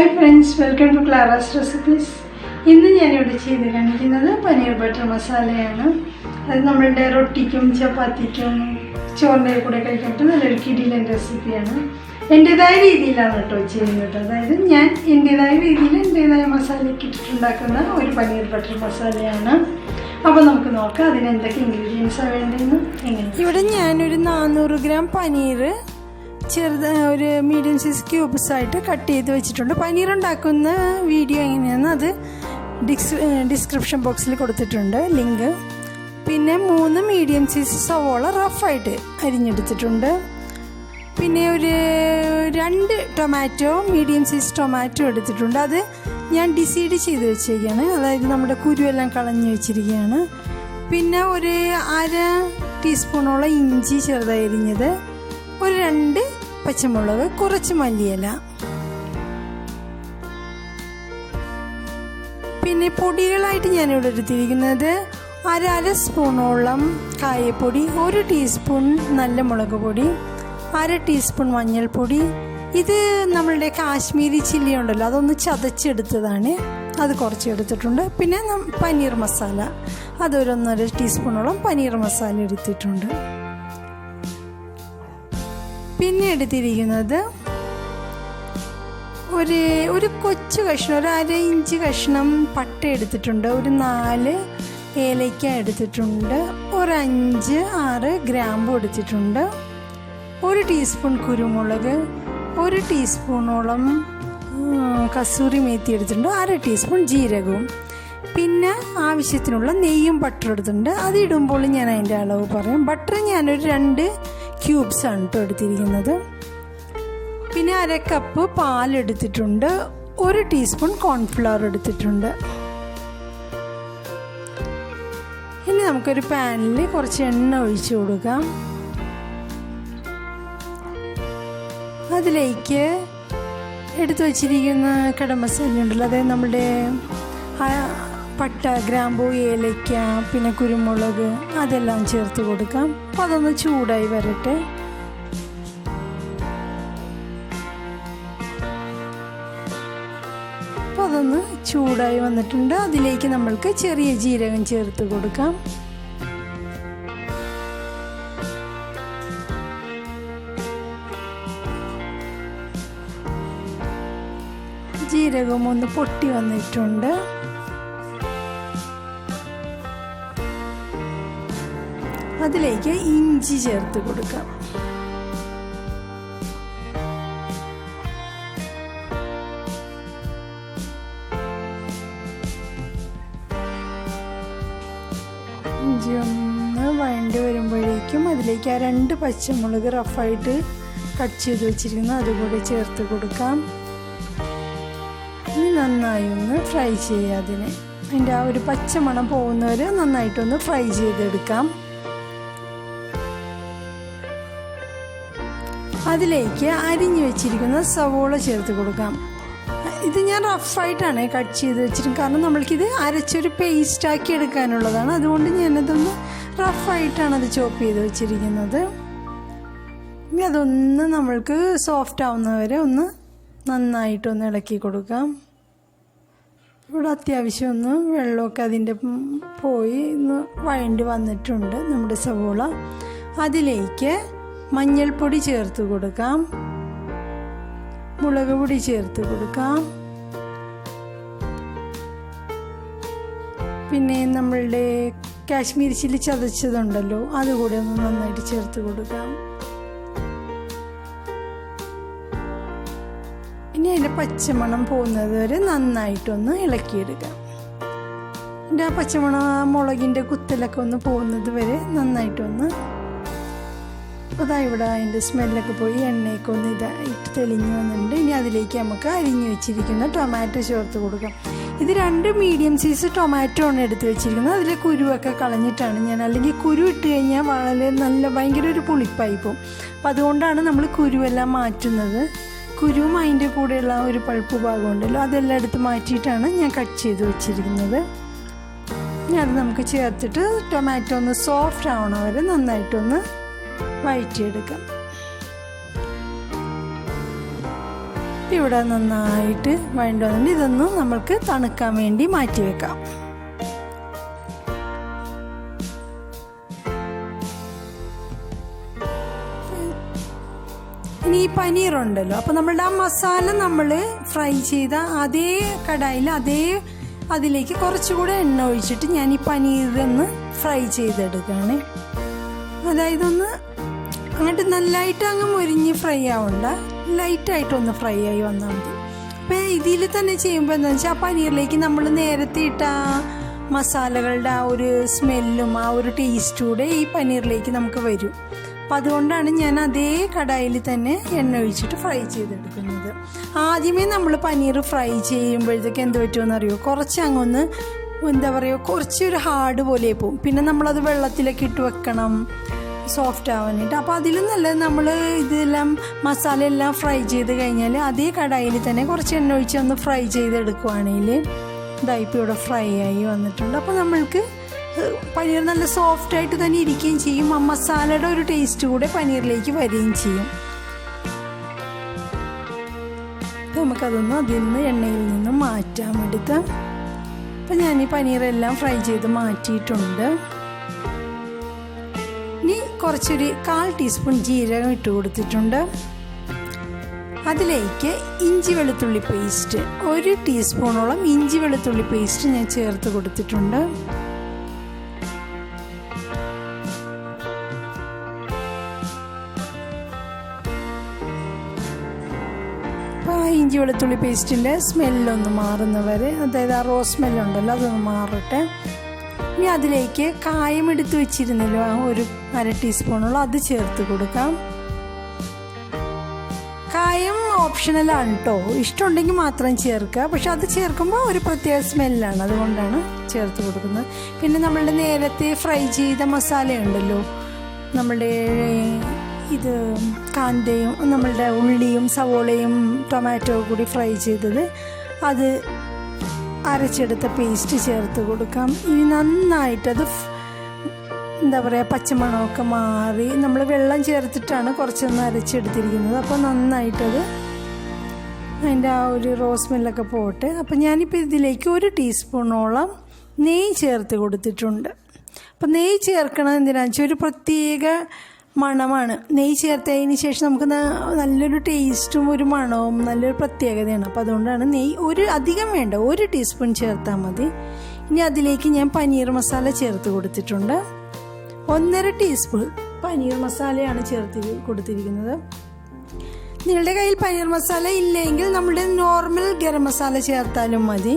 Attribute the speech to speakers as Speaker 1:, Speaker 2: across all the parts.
Speaker 1: Hi friends, welcome to Clara's Recipes. ഇന്ന് ഞാനിവിടെ ചെയ്ത് കാണിക്കുന്നത് പനീർ ബട്ടർ മസാലയാണ്. അത് നമ്മളുടെ റൊട്ടിക്കും ചപ്പാത്തിക്കും ചോറിൻ്റെ കൂടെ കഴിക്കാൻ പറ്റുന്ന നല്ലൊരു കിടിലൻ റെസിപ്പിയാണ്. എൻ്റേതായ രീതിയിലാണ് കേട്ടോ ചെയ്യുന്നത്. അതായത് ഞാൻ എൻ്റേതായ രീതിയിൽ എൻ്റേതായ മസാലയൊക്കെ ഇട്ടിട്ടുണ്ടാക്കുന്ന ഒരു പനീർ ബട്ടർ മസാലയാണ്. അപ്പോൾ നമുക്ക് നോക്കാം അതിന് എന്തൊക്കെ ഇൻഗ്രീഡിയൻസാണ് വേണ്ടതെന്ന്. ഇവിടെ ഞാനൊരു 400 ഗ്രാം പനീർ ഒരു മീഡിയം സൈസ് ക്യൂബ്സ് ആയിട്ട് കട്ട് ചെയ്ത് വെച്ചിട്ടുണ്ട്. പനീർ ഉണ്ടാക്കുന്ന വീഡിയോ എങ്ങനെയാണെന്ന് അത് ഡിസ്ക്രിപ്ഷൻ ബോക്സിൽ കൊടുത്തിട്ടുണ്ട് ലിങ്ക്. പിന്നെ 3 മീഡിയം സൈസ് സവോള റഫായിട്ട് അരിഞ്ഞെടുത്തിട്ടുണ്ട്. പിന്നെ ഒരു 2 ടൊമാറ്റോ മീഡിയം സൈസ് ടൊമാറ്റോ എടുത്തിട്ടുണ്ട്. അത് ഞാൻ ഡിസൈഡ് ചെയ്ത് വെച്ചിരിക്കുകയാണ്, അതായത് നമ്മുടെ കുരുവെല്ലാം കളഞ്ഞ് വെച്ചിരിക്കുകയാണ്. പിന്നെ ഒരു 1/2 ടീസ്പൂണോളം ഇഞ്ചി ചെറുതായി അരിഞ്ഞത്, ഒരു 2 പച്ചമുളക്, കുറച്ച് മല്ലിയില. പിന്നെ പൊടികളായിട്ട് ഞാനിവിടെ എടുത്തിരിക്കുന്നത് 1/2 സ്പൂണോളം കായപ്പൊടി, 1 ടീസ്പൂൺ നല്ല മുളക് പൊടി, 1/2 ടീസ്പൂൺ മഞ്ഞൾപ്പൊടി. ഇത് നമ്മളുടെ കാശ്മീരി ചില്ലി ഉണ്ടല്ലോ, അതൊന്ന് ചതച്ചെടുത്തതാണ്, അത് കുറച്ച് എടുത്തിട്ടുണ്ട്. പിന്നെ പനീർ മസാല, അതൊരു 1.5 ടീസ്പൂണോളം പനീർ മസാല എടുത്തിട്ടുണ്ട്. പിന്നെ എടുത്തിരിക്കുന്നത് ഒരു കൊച്ചു കഷ്ണം, ഒരു 1/2 ഇഞ്ച് കഷ്ണം പട്ട എടുത്തിട്ടുണ്ട്, ഒരു 4 ഏലക്ക എടുത്തിട്ടുണ്ട്, ഒരു 5-6 ഗ്രാമ്പു എടുത്തിട്ടുണ്ട്, 1 ടീസ്പൂൺ കുരുമുളക്, 1 ടീസ്പൂണോളം കസൂറി മേത്തി എടുത്തിട്ടുണ്ട്, 1/2 ടീസ്പൂൺ ജീരകവും. പിന്നെ ആവശ്യത്തിനുള്ള നെയ്യും ബട്ടർ എടുത്തിട്ടുണ്ട്. അത് ഇടുമ്പോൾ ഞാൻ അതിൻ്റെ അളവ് പറയാം. ബട്ടർ ഞാനൊരു 2 ക്യൂബ്സ് ആണ് കേട്ടോ എടുത്തിരിക്കുന്നത്. പിന്നെ 1/2 കപ്പ് പാലെടുത്തിട്ടുണ്ട്, 1 ടീസ്പൂൺ കോൺഫ്ലവർ എടുത്തിട്ടുണ്ട്. ഇനി നമുക്കൊരു പാനിൽ കുറച്ച് എണ്ണ ഒഴിച്ചു കൊടുക്കാം. അതിലേക്ക് എടുത്തു വച്ചിരിക്കുന്ന കട മസാല ഉണ്ടല്ലോ, അതായത് നമ്മുടെ പട്ട, ഗ്രാമ്പൂ, ഏലക്ക, പിന്നെ കുരുമുളക്, അതെല്ലാം ചേർത്ത് കൊടുക്കാം. അപ്പോൾ അതൊന്ന് ചൂടായി വരട്ടെ. അപ്പോൾ അതൊന്ന് ചൂടായി വന്നിട്ടുണ്ട്. അതിലേക്ക് നമ്മൾക്ക് ചെറിയ ജീരകം ചേർത്ത് കൊടുക്കാം. ജീരകം ഒന്ന് പൊട്ടി വന്നിട്ടുണ്ട്. അതിലേക്ക് ഇഞ്ചി ചേർത്ത് കൊടുക്കാം. ഇഞ്ചി ഒന്ന് വഴണ്ടി വരുമ്പോഴേക്കും അതിലേക്ക് 2 പച്ചമുളക് റഫായിട്ട് കട്ട് ചെയ്ത് വെച്ചിരിക്കുന്നു, അതുകൂടെ ചേർത്ത് കൊടുക്കാം. ഇനി നന്നായി ഒന്ന് ഫ്രൈ ചെയ്യാം. അതിൻ്റെ ആ ഒരു പച്ചമണം പോകുന്നവരെ നന്നായിട്ടൊന്ന് ഫ്രൈ ചെയ്തെടുക്കാം. അതിലേക്ക് അരിഞ്ഞു വെച്ചിരിക്കുന്ന സവോള ചേർത്ത് കൊടുക്കാം. ഇത് ഞാൻ റഫായിട്ടാണ് കട്ട് ചെയ്ത് വെച്ചിരിക്കുന്നത്, കാരണം നമ്മൾക്കിത് അരച്ചൊരു പേസ്റ്റാക്കി എടുക്കാനുള്ളതാണ്. അതുകൊണ്ട് ഞാനതൊന്ന് റഫായിട്ടാണ് അത് ചോപ്പ് ചെയ്ത് വെച്ചിരിക്കുന്നത്. ഇനി അതൊന്ന് നമ്മൾക്ക് സോഫ്റ്റ് ആവുന്നവരെ ഒന്ന് നന്നായിട്ടൊന്ന് ഇളക്കി കൊടുക്കാം. ഇവിടെ അത്യാവശ്യം ഒന്ന് വെള്ളമൊക്കെ അതിൻ്റെ പോയി ഒന്ന് വഴണ്ടി വന്നിട്ടുണ്ട് നമ്മുടെ സവോള. അതിലേക്ക് മഞ്ഞൾപ്പൊടി ചേർത്ത് കൊടുക്കാം, മുളക് പൊടി ചേർത്ത് കൊടുക്കാം, പിന്നെ നമ്മളുടെ കാശ്മീരി ചില്ലി ചതച്ചതുണ്ടല്ലോ, അതുകൂടെ ഒന്ന് നന്നായിട്ട് ചേർത്ത് കൊടുക്കാം. ഇനി അതിൻ്റെ പച്ചമണം പോകുന്നത് വരെ നന്നായിട്ടൊന്ന് ഇളക്കിയെടുക്കാം. എൻ്റെ ആ പച്ചമണം, മുളകിൻ്റെ കുത്തലൊക്കെ ഒന്ന് പോകുന്നത് വരെ നന്നായിട്ടൊന്ന്. അപ്പോൾ ഇവിടെ അതിൻ്റെ സ്മെല്ലൊക്കെ പോയി എണ്ണയൊക്കെ ഒന്ന് ഇതായിട്ട് തെളിഞ്ഞ് വന്നിട്ടുണ്ട്. ഇനി അതിലേക്ക് നമുക്ക് അരിഞ്ഞു വെച്ചിരിക്കുന്ന ടൊമാറ്റോ ചേർത്ത് കൊടുക്കാം. ഇത് 2 മീഡിയം സൈസ് ടൊമാറ്റോ ആണ് എടുത്ത് വെച്ചിരിക്കുന്നത്. അതിലെ കുരുവൊക്കെ കളഞ്ഞിട്ടാണ് ഞാൻ, അല്ലെങ്കിൽ കുരു ഇട്ട് കഴിഞ്ഞാൽ വളരെ ഭയങ്കര ഒരു പുളിപ്പായി പോകും. അപ്പോൾ അതുകൊണ്ടാണ് നമ്മൾ കുരുവെല്ലാം മാറ്റുന്നത്. കുരുവും അതിൻ്റെ കൂടെയുള്ള ഒരു പഴുപ്പ് ഭാഗം ഉണ്ടല്ലോ, അതെല്ലാം എടുത്ത് മാറ്റിയിട്ടാണ് ഞാൻ കട്ട് ചെയ്ത് വെച്ചിരിക്കുന്നത്. ഇനി അത് നമുക്ക് ചേർത്തിട്ട് ടൊമാറ്റോ ഒന്ന് സോഫ്റ്റ് ആവണ വരെ നന്നായിട്ടൊന്ന് വഴറ്റിയെടുക്കാം. ഇവിടെ നന്നായിട്ട് വഴണ്ട് വന്നിട്ട് ഇതൊന്ന് നമ്മൾക്ക് തണുക്കാൻ വേണ്ടി മാറ്റി വെക്കാം. ഇനി ഈ പനീറുണ്ടല്ലോ, അപ്പോൾ നമ്മളുടെ ആ മസാല നമ്മൾ ഫ്രൈ ചെയ്ത അതേ കടായിൽ അതിലേക്ക് കുറച്ചുകൂടെ എണ്ണ ഒഴിച്ചിട്ട് ഞാൻ ഈ പനീറൊന്ന് ഫ്രൈ ചെയ്തെടുക്കുകയാണ്. അതായത് ഒന്ന് അങ്ങോട്ട് നല്ലതായിട്ട് അങ്ങ് മൊരിഞ്ഞ് ഫ്രൈ ആവണ്ട, ലൈറ്റായിട്ടൊന്ന് ഫ്രൈ ആയി വന്നാൽ മതി. അപ്പോൾ ഇതിൽ തന്നെ ചെയ്യുമ്പോൾ എന്താണെന്ന് വെച്ചാൽ ആ പനീറിലേക്ക് നമ്മൾ നേരത്തെ ഇട്ട മസാലകളുടെ ആ ഒരു സ്മെല്ലും ആ ഒരു ടേസ്റ്റും കൂടെ ഈ പനീറിലേക്ക് നമുക്ക് വരും. അപ്പം അതുകൊണ്ടാണ് ഞാൻ അതേ കടായിൽ തന്നെ എണ്ണ ഒഴിച്ചിട്ട് ഫ്രൈ ചെയ്തെടുക്കുന്നത്. ആദ്യമേ നമ്മൾ പനീർ ഫ്രൈ ചെയ്യുമ്പോഴത്തേക്ക് എന്ത് പറ്റുമെന്ന് അറിയുമോ, കുറച്ച് അങ്ങൊന്ന് എന്താ പറയുക, കുറച്ചൊരു ഹാർഡ് പോലെ പോകും. പിന്നെ നമ്മളത് വെള്ളത്തിലൊക്കെ ഇട്ട് വെക്കണം സോഫ്റ്റ് ആവാനായിട്ട്. അപ്പോൾ അതിലും നല്ലത് നമ്മൾ ഇതെല്ലാം മസാല എല്ലാം ഫ്രൈ ചെയ്ത് കഴിഞ്ഞാൽ അതേ കടായിൽ തന്നെ കുറച്ച് എണ്ണ ഒഴിച്ച് ഒന്ന് ഫ്രൈ ചെയ്തെടുക്കുവാണെങ്കിൽ ഇതായിപ്പോൾ ഇവിടെ ഫ്രൈ ആയി വന്നിട്ടുണ്ട്. അപ്പോൾ നമ്മൾക്ക് പനീർ നല്ല സോഫ്റ്റായിട്ട് തന്നെ ഇരിക്കുകയും ചെയ്യും, ആ മസാലയുടെ ഒരു ടേസ്റ്റ് കൂടെ പനീറിലേക്ക് വരികയും ചെയ്യും. നമുക്കതൊന്ന് അതിൽ നിന്ന് എണ്ണയിൽ നിന്ന് മാറ്റാൻ വേണ്ടിയിട്ട് അപ്പം ഞാൻ ഈ പനീറെല്ലാം ഫ്രൈ ചെയ്ത് മാറ്റിയിട്ടുണ്ട്. ഇനി കുറച്ചൊരു 1/4 ടീസ്പൂൺ ജീരകം ഇട്ട് കൊടുത്തിട്ടുണ്ട്. അതിലേക്ക് ഇഞ്ചി വെളുത്തുള്ളി പേസ്റ്റ് 1 ടീസ്പൂണോളം ഇഞ്ചി വെളുത്തുള്ളി പേസ്റ്റ് ഞാൻ ചേർത്ത് കൊടുത്തിട്ടുണ്ട്. ഇഞ്ചി വെളുത്തുള്ളി പേസ്റ്റിൻ്റെ സ്മെല്ലൊന്ന് മാറുന്നവരെ, അതായത് ആ റോസ് സ്മെല്ലുണ്ടല്ലോ അതൊന്ന് മാറട്ടെ. ഇനി അതിലേക്ക് കായം എടുത്ത് വെച്ചിരുന്നല്ലോ ഒരു 1/2 ടീസ്പൂണോളം അത് ചേർത്ത് കൊടുക്കാം. കായം ഓപ്ഷണലാണ് കേട്ടോ, ഇഷ്ടമുണ്ടെങ്കിൽ മാത്രം ചേർക്കുക. പക്ഷെ അത് ചേർക്കുമ്പോൾ ഒരു പ്രത്യേക സ്മെല്ലാണ്, അതുകൊണ്ടാണ് ചേർത്ത് കൊടുക്കുന്നത്. പിന്നെ നമ്മളുടെ നേരത്തെ ഫ്രൈ ചെയ്ത മസാലയുണ്ടല്ലോ, നമ്മളുടെ ഇത് കാന്തയും നമ്മളുടെ ഉള്ളിയും സവോളയും ടൊമാറ്റോ കൂടി ഫ്രൈ ചെയ്തത്, അത് അരച്ചെടുത്ത പേസ്റ്റ് ചേർത്ത് കൊടുക്കാം. ഇനി നന്നായിട്ടത് എന്താ പറയുക, പച്ചമണമൊക്കെ മാറി നമ്മൾ വെള്ളം ചേർത്തിട്ടാണ് കുറച്ചൊന്ന് അരച്ചെടുത്തിരിക്കുന്നത്. അപ്പോൾ നന്നായിട്ടത് അതിൻ്റെ ആ ഒരു റോസ് സ്മെല്ലൊക്കെ പോട്ടെ. അപ്പോൾ ഞാനിപ്പോൾ ഇതിലേക്ക് 1 ടീസ്പൂണോളം നെയ്യ് ചേർത്ത് കൊടുത്തിട്ടുണ്ട്. അപ്പോൾ നെയ്യ് ചേർക്കണം എന്തിനാണെന്ന് വെച്ചാൽ ഒരു പ്രത്യേക മണമാണ്. നെയ്യ് ചേർത്തതിന് ശേഷം നമുക്ക് നല്ലൊരു ടേസ്റ്റും ഒരു മണവും നല്ലൊരു പ്രത്യേകതയാണ്. അപ്പോൾ അതുകൊണ്ടാണ് നെയ്യ് അധികം വേണ്ട, 1 ടീസ്പൂൺ ചേർത്താൽ മതി. ഇനി അതിലേക്ക് ഞാൻ പനീർ മസാല ചേർത്ത് കൊടുത്തിട്ടുണ്ട്. 1.5 ടീസ്പൂൺ പനീർ മസാലയാണ് ചേർത്ത് കൊടുത്തിരിക്കുന്നത്. നിങ്ങളുടെ കയ്യിൽ പനീർ മസാല ഇല്ലെങ്കിൽ നമ്മുടെ നോർമൽ ഗരം മസാല ചേർത്താലും മതി.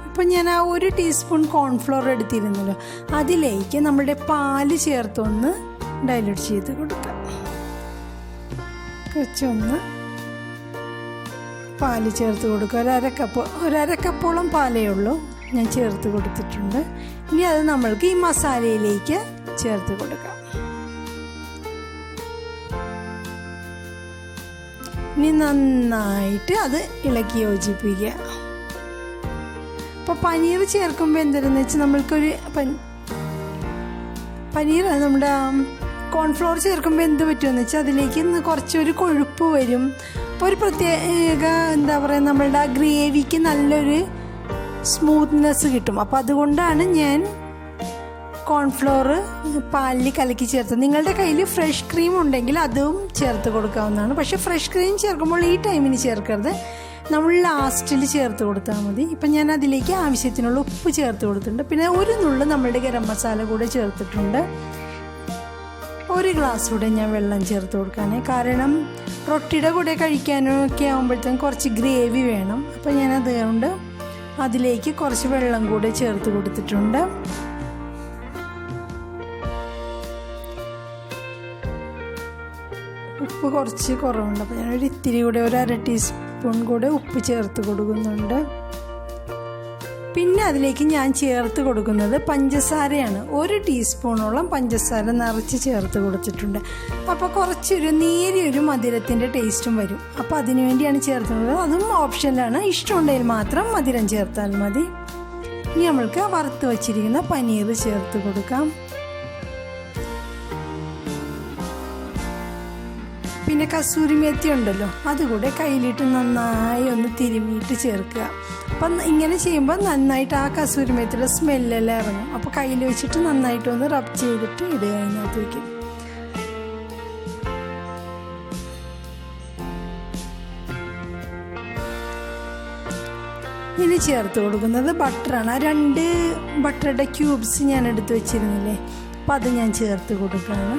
Speaker 1: അപ്പം ഞാൻ ആ 1 ടീസ്പൂൺ കോൺഫ്ലോർ എടുത്തിരുന്നല്ലോ, അതിലേക്ക് നമ്മുടെ പാല് ചേർത്തൊന്ന് ഡൈല്യൂട്ട് ചെയ്ത് കൊടുക്കാം. കുറച്ചൊന്ന് പാല് ചേർത്ത് കൊടുക്കുക. ഒരര കപ്പോളം പാലേ ഉള്ളൂ ഞാൻ ചേർത്ത് കൊടുത്തിട്ടുണ്ട്. ഇനി അത് നമ്മൾക്ക് ഈ മസാലയിലേക്ക് ചേർത്ത് കൊടുക്കാം. ഇനി നന്നായിട്ട് അത് ഇളക്കി യോജിപ്പിക്കുക. അപ്പോൾ പനീർ ചേർക്കുമ്പോൾ എന്താണെന്ന് വെച്ചാൽ നമ്മൾക്കൊരു പനീർ നമ്മുടെ കോൺഫ്ലോർ ചേർക്കുമ്പോൾ എന്ത് പറ്റുമെന്ന് വെച്ചാൽ അതിലേക്ക് കുറച്ചൊരു കൊഴുപ്പ് വരും. അപ്പോൾ ഒരു പ്രത്യേക എന്താ പറയുക, നമ്മളുടെ ആ ഗ്രേവിക്ക് നല്ലൊരു സ്മൂത്ത്നെസ് കിട്ടും. അപ്പോൾ അതുകൊണ്ടാണ് ഞാൻ കോൺഫ്ലോർ പാലിൽ കലക്കി ചേർത്തത്. നിങ്ങളുടെ കയ്യിൽ ഫ്രഷ് ക്രീം ഉണ്ടെങ്കിൽ അതും ചേർത്ത് കൊടുക്കാവുന്നതാണ്. പക്ഷേ ഫ്രഷ് ക്രീം ചേർക്കുമ്പോൾ ഈ ടൈമിന് ചേർക്കരുത്, നമ്മൾ ലാസ്റ്റിൽ ചേർത്ത് കൊടുത്താൽ മതി. ഇപ്പം ഞാൻ അതിലേക്ക് ആവശ്യത്തിനുള്ള ഉപ്പ് ചേർത്ത് കൊടുത്തിട്ടുണ്ട്. പിന്നെ 1 നുള്ള് നമ്മളുടെ ഗരം മസാല കൂടെ ചേർത്തിട്ടുണ്ട്. 1 ഗ്ലാസ് കൂടെ ഞാൻ വെള്ളം ചേർത്ത് കൊടുക്കാനേ, കാരണം റൊട്ടിയുടെ കൂടെ കഴിക്കാനൊക്കെ ആകുമ്പോഴത്തേക്കും കുറച്ച് ഗ്രേവി വേണം. അപ്പം ഞാൻ അതുകൊണ്ട് അതിലേക്ക് കുറച്ച് വെള്ളം കൂടെ ചേർത്ത് കൊടുത്തിട്ടുണ്ട്. ഉപ്പ് കുറച്ച് കുറവുണ്ട്, അപ്പോൾ ഞാനൊരു ഇത്തിരി കൂടെ 1/2 ടീസ്പൂൺ കൂടെ ഉപ്പ് ചേർത്ത് കൊടുക്കുന്നുണ്ട്. പിന്നെ അതിലേക്ക് ഞാൻ ചേർത്ത് കൊടുക്കുന്നത് പഞ്ചസാരയാണ്. 1 ടീസ്പൂണോളം പഞ്ചസാര നിറച്ച് ചേർത്ത് കൊടുത്തിട്ടുണ്ട്. അപ്പോൾ കുറച്ചൊരു നേരിയൊരു മധുരത്തിൻ്റെ ടേസ്റ്റും വരും. അപ്പോൾ അതിനു വേണ്ടിയാണ് ചേർക്കുന്നത്. അതും ഓപ്ഷനിലാണ്, ഇഷ്ടമുണ്ടെങ്കിൽ മാത്രം മധുരം ചേർത്താൽ മതി. ഇനി നമ്മൾക്ക് വറുത്ത് വച്ചിരിക്കുന്ന പനീർ ചേർത്ത് കൊടുക്കാം. പിന്നെ കസൂരി മേത്തി ഉണ്ടല്ലോ, അതുകൂടെ കയ്യിലിട്ട് നന്നായി ഒന്ന് തിരുമിയിട്ട് ചേർക്കുക. അപ്പം ഇങ്ങനെ ചെയ്യുമ്പോൾ നന്നായിട്ട് ആ കസൂരി മേത്തിയുടെ സ്മെല്ലെല്ലാം ഇറങ്ങും. അപ്പോൾ കയ്യിൽ വെച്ചിട്ട് നന്നായിട്ടൊന്ന് റബ് ചെയ്തിട്ട് ഇടുക അതിനകത്തേക്ക്. ഇനി ചേർത്ത് കൊടുക്കുന്നത് ബട്ടറാണ്. 2 ബട്ടറുടെ ക്യൂബ്സ് ഞാൻ എടുത്ത് വെച്ചിരുന്നില്ലേ, അപ്പം അത് ഞാൻ ചേർത്ത് കൊടുക്കുകയാണ്.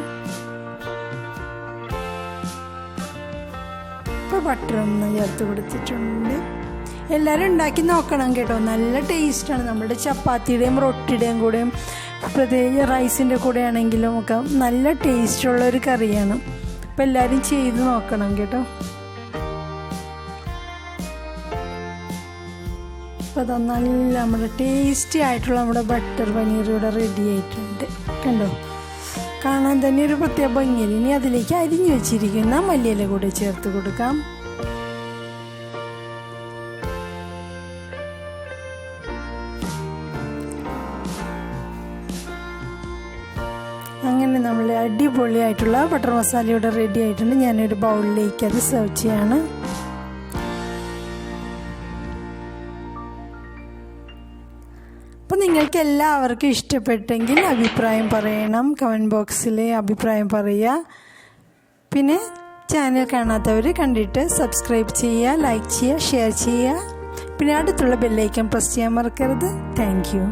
Speaker 1: ഇപ്പോൾ ബട്ടറൊന്ന് ചേർത്ത് കൊടുത്തിട്ടുണ്ട്. എല്ലാവരും ഉണ്ടാക്കി നോക്കണം കേട്ടോ, നല്ല ടേസ്റ്റാണ്. നമ്മുടെ ചപ്പാത്തിയുടെയും റൊട്ടിയുടെയും കൂടെയും പ്രത്യേകിച്ച് റൈസിൻ്റെ കൂടെ ആണെങ്കിലും ഒക്കെ നല്ല ടേസ്റ്റുള്ളൊരു കറിയാണ്. അപ്പോൾ എല്ലാവരും ചെയ്ത് നോക്കണം കേട്ടോ. അപ്പോൾ അത് നല്ല നമ്മുടെ ടേസ്റ്റി ആയിട്ടുള്ള നമ്മുടെ ബട്ടർ പനീർ ഇവിടെ റെഡി ആയിട്ടുണ്ട്. കണ്ടോ, കാണാൻ തന്നെ ഒരു പ്രത്യേക ഭംഗിയില്ല. ഇനി അതിലേക്ക് അരിഞ്ഞു വെച്ചിരിക്കുന്ന മല്ലിയില കൂടെ ചേർത്ത് കൊടുക്കാം. അങ്ങനെ നമ്മൾ അടിപൊളിയായിട്ടുള്ള ബട്ടർ മസാല ഇവിടെ റെഡി ആയിട്ടുണ്ട്. ഞാനൊരു ബൗളിലേക്ക് അത് സെർവ് ചെയ്യാണ്. അപ്പോൾ നിങ്ങൾക്ക് എല്ലാവർക്കും ഇഷ്ടപ്പെട്ടെങ്കിൽ അഭിപ്രായം പറയണം, കമൻറ്റ് ബോക്സിൽ അഭിപ്രായം പറയുക. പിന്നെ ചാനൽ കാണാത്തവർ കണ്ടിട്ട് സബ്സ്ക്രൈബ് ചെയ്യുക, ലൈക്ക് ചെയ്യുക, ഷെയർ ചെയ്യുക. പിന്നെ അടുത്തുള്ള ബെല്ലൈക്കൺ പ്രസ് ചെയ്യാൻ മറക്കരുത്. Thank you.